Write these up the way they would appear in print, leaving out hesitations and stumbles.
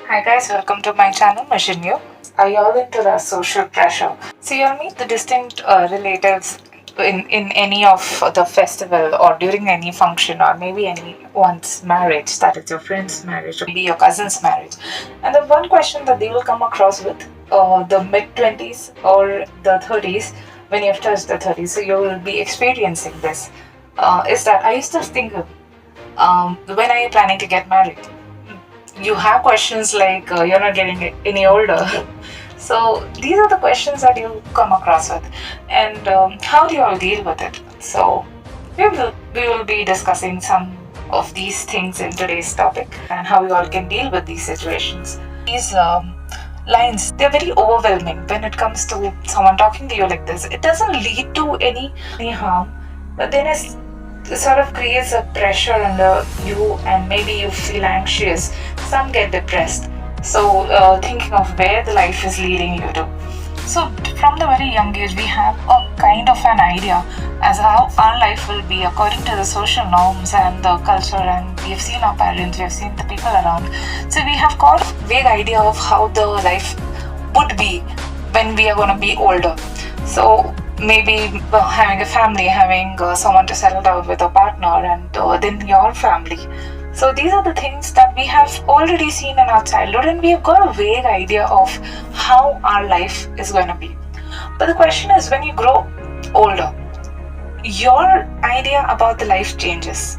Hi guys, welcome to my channel Mission You. Are you all into the social pressure? So you'll meet the distant relatives in any of the festival or during any function or maybe anyone's marriage, that is your friend's marriage or maybe your cousin's marriage. And the one question that they will come across with the mid-20s or the 30s, when you've touched the 30s, so you will be experiencing this, is that are you still single? When are you planning to get married? You have questions like you're not getting any older. So these are the questions that you come across with, and how do you all deal with it? So we will be discussing some of these things in today's topic and how you all can deal with these situations. These lines, they're very overwhelming when it comes to someone talking to you like this. It doesn't lead to any harm, but then it sort of creates a pressure under you, and maybe you feel anxious. Some get depressed. So thinking of where the life is leading you to. So from the very young age, we have a kind of an idea as how our life will be according to the social norms and the culture, and we've seen our parents, we've seen the people around. So we have got a vague idea of how the life would be when we are going to be older. So maybe having a family, having someone to settle down with, a partner, and then your family. So these are the things that we have already seen in our childhood, and we have got a vague idea of how our life is going to be. But the question is, when you grow older, your idea about the life changes.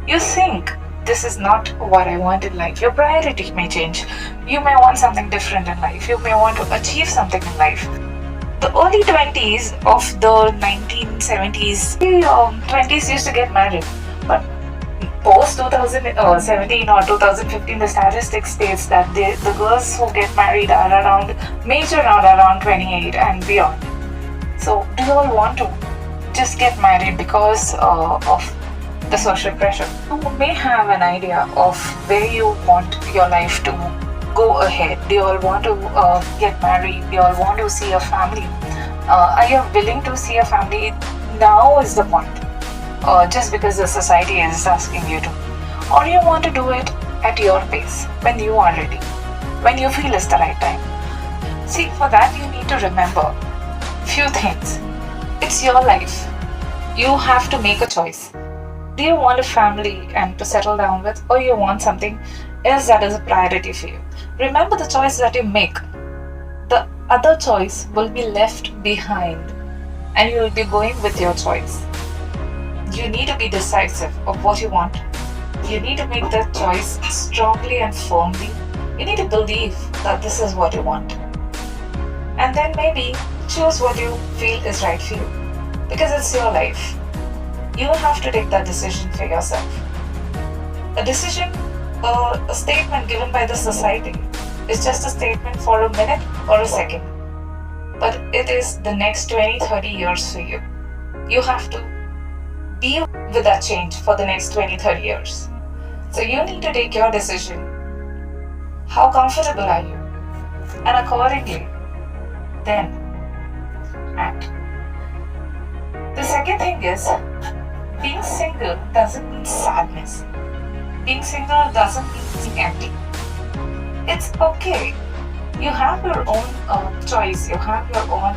You think this is not what I want in life. Your priority may change. You may want something different in life. You may want to achieve something in life. The early 20s of the 1970s, 20s used to get married, but post 2017 or 2015, the statistics states that the girls who get married are around 28 and beyond. So do you all want to just get married because of the social pressure? You may have an idea of where you want your life to go ahead. Do you all want to get married? Do you all want to see a family? Are you willing to see a family? Now is the point. Just because the society is asking you to, or you want to do it at your pace, when you are ready, when you feel is the right time. See, for that you need to remember few things. It's your life. You have to make a choice. Do you want a family and to settle down with, or you want something else that is a priority for you? Remember the choice that you make. The other choice will be left behind, and you will be going with your choice. You need to be decisive of what you want. You need to make that choice strongly and firmly. You need to believe that this is what you want. And then maybe choose what you feel is right for you. Because it's your life. You have to take that decision for yourself. A decision, a statement given by the society is just a statement for a minute or a second. But it is the next 20, 30 years for you. You have to be with that change for the next 20, 30 years. So you need to take your decision. How comfortable are you? And accordingly, then act. The second thing is, being single doesn't mean sadness. Being single doesn't mean being empty. It's okay. You have your own choice. You have your own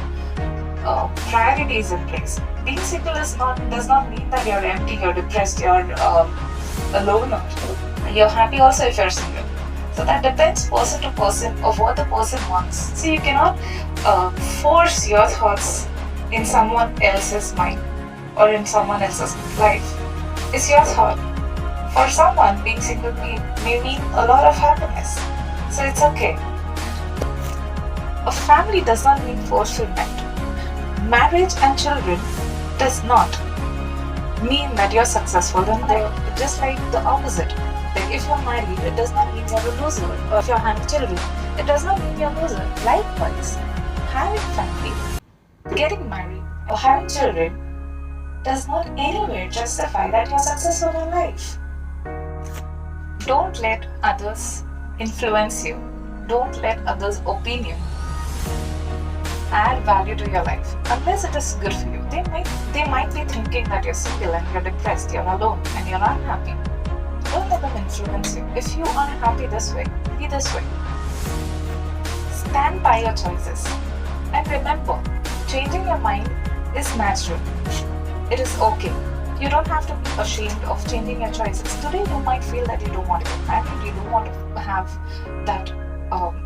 priorities in place. Being single does not mean that you're empty, you're depressed, you're a loner. You're happy also if you're single. So that depends person to person of what the person wants. So you cannot force your thoughts in someone else's mind or in someone else's life. It's your thought. For someone, being single may mean a lot of happiness. So it's okay. A family does not mean fulfillment. Marriage and children does not mean that you're successful in life. It's just like the opposite. Like if you're married, it does not mean you're a loser. Or if you're having children, it does not mean you're a loser. Likewise, having family, getting married, or having children does not anywhere justify that you're successful in life. Don't let others influence you. Don't let others' opinion add value to your life. Unless it is good for you. They might be thinking that you're single and you're depressed, you're alone and you're unhappy. Don't let them influence you. If you are happy this way, be this way. Stand by your choices. And remember, changing your mind is natural. It is okay. You don't have to be ashamed of changing your choices. Today you might feel that you don't want to get married, you don't want to have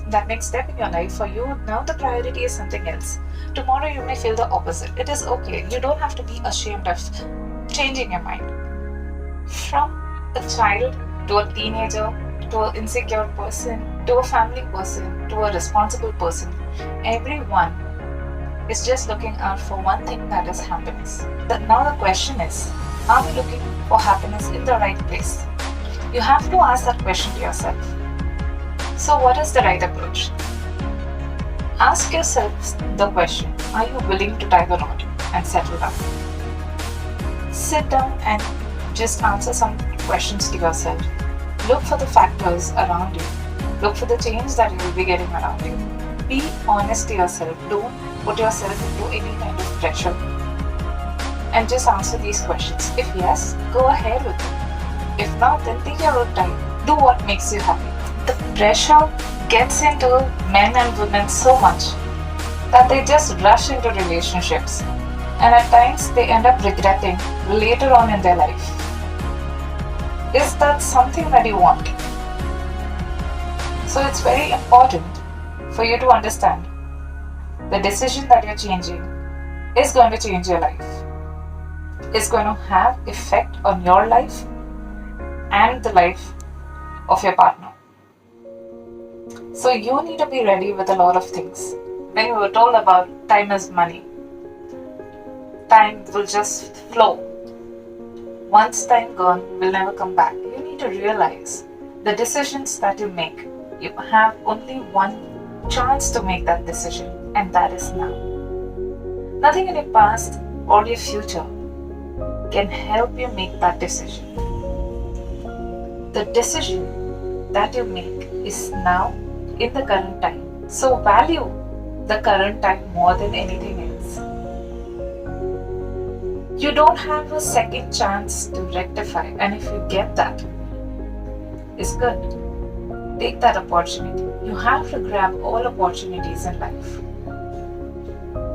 that next step in your life. For you, now the priority is something else. Tomorrow you may feel the opposite. It is okay. You don't have to be ashamed of changing your mind. From a child to a teenager, to an insecure person, to a family person, to a responsible person, everyone is just looking out for one thing, that is happiness. Now the question is, are we looking for happiness in the right place? You have to ask that question to yourself. So what is the right approach? Ask yourself the question, are you willing to tie the knot and settle down? Sit down and just answer some questions to yourself. Look for the factors around you. Look for the change that you will be getting around you. Be honest to yourself. Don't put yourself into any kind of pressure. And just answer these questions. If yes, go ahead with it. If not, then take your own time. Do what makes you happy. The pressure gets into men and women so much that they just rush into relationships. And at times they end up regretting later on in their life. Is that something that you want? So it's very important for you to understand the decision that you're changing is going to change your life. It's going to have effect on your life and the life of your partner. So you need to be ready with a lot of things. When we were told about time is money, time will just flow. Once time gone, will never come back. You need to realize the decisions that you make, you have only one chance to make that decision, and that is now. Nothing in your past or your future can help you make that decision. The decision that you make is now, in the current time. So value the current time more than anything else. You don't have a second chance to rectify, and if you get that, it's good. Take that opportunity. You have to grab all opportunities in life.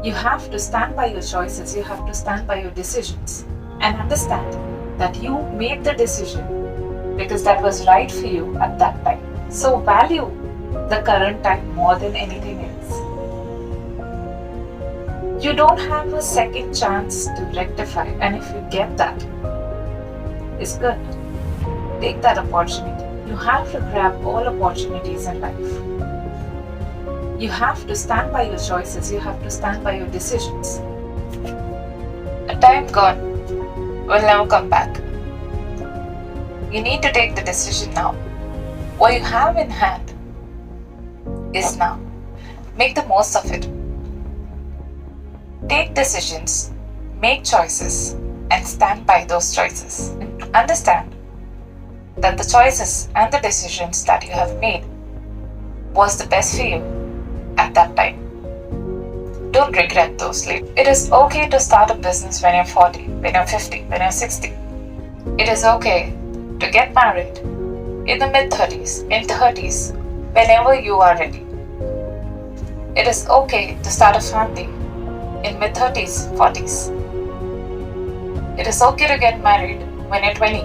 You have to stand by your choices. You have to stand by your decisions and understand that you made the decision because that was right for you at that time. So value the current time more than anything else. You don't have a second chance to rectify, and if you get that, it's good. Take that opportunity. You have to grab all opportunities in life. You have to stand by your choices. You have to stand by your decisions. A time gone will never come back. You need to take the decision now. What you have in hand is now. Make the most of it. Take decisions, make choices, and stand by those choices. Understand that the choices and the decisions that you have made was the best for you at that time. Don't regret those later. It is okay to start a business when you're 40, when you're 50, when you're 60. It is okay to get married in the mid-30s, in 30s, whenever you are ready. It is okay to start a family in mid-30s, 40s. It is okay to get married when you're 20.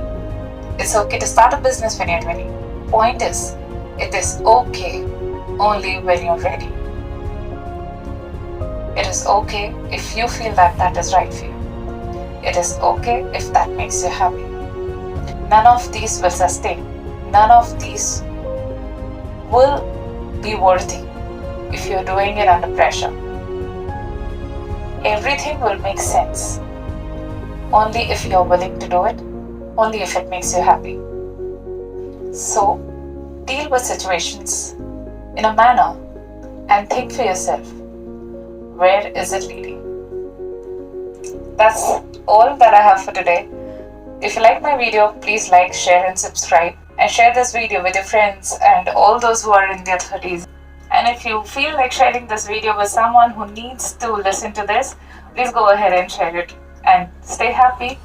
It's okay to start a business when you're 20. Point is, it is okay only when you're ready. It is okay if you feel that that is right for you. It is okay if that makes you happy. None of these will sustain. None of these will be worthy if you're doing it under pressure. Everything will make sense only if you're willing to do it, only if it makes you happy. So, deal with situations in a manner and think for yourself, where is it leading? That's all that I have for today. If you like my video, please like, share and subscribe, and share this video with your friends and all those who are in their 30s. And if you feel like sharing this video with someone who needs to listen to this, please go ahead and share it. And stay happy.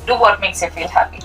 Do what makes you feel happy.